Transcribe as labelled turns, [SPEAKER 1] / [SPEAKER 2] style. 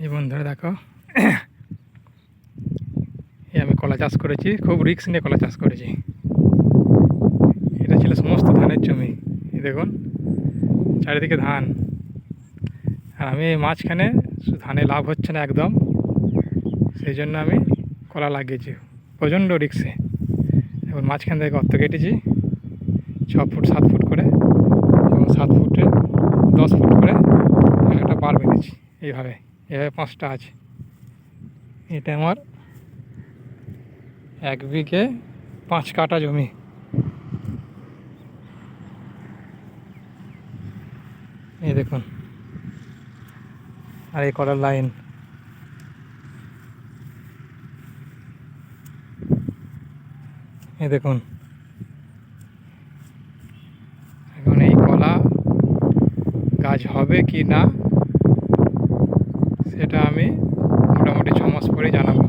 [SPEAKER 1] এই বন্ধুরা দেখো, এই আমি কলা চাষ করেছি, খুব রিস্ক নিয়ে কলা চাষ করেছি। এটা ছিল সমস্ত ধানের জমি, এই দেখুন চারিদিকে ধান, আর আমি এই মাঝখানে ধানে লাভ হচ্ছে না একদম, সেই জন্য আমি কলা লাগিয়েছি প্রচণ্ড রিস্কে। এখন মাঝখান থেকে গর্ত কেটেছি 6 ফুট 7 ফুট করে, এবং 7 ফুটে 10 ফুট করে একটা বার বেঁধেছি। এইভাবে 5টা আছে। এটা আমার 1 বিঘে 5 কাঠা জমি। এই দেখুন, আর এই কলার লাইন। এই দেখুন, এখন এই কলা গাছ হবে কি না সেটা আমি মোটামুটি 6 মাস পরে জানাবো।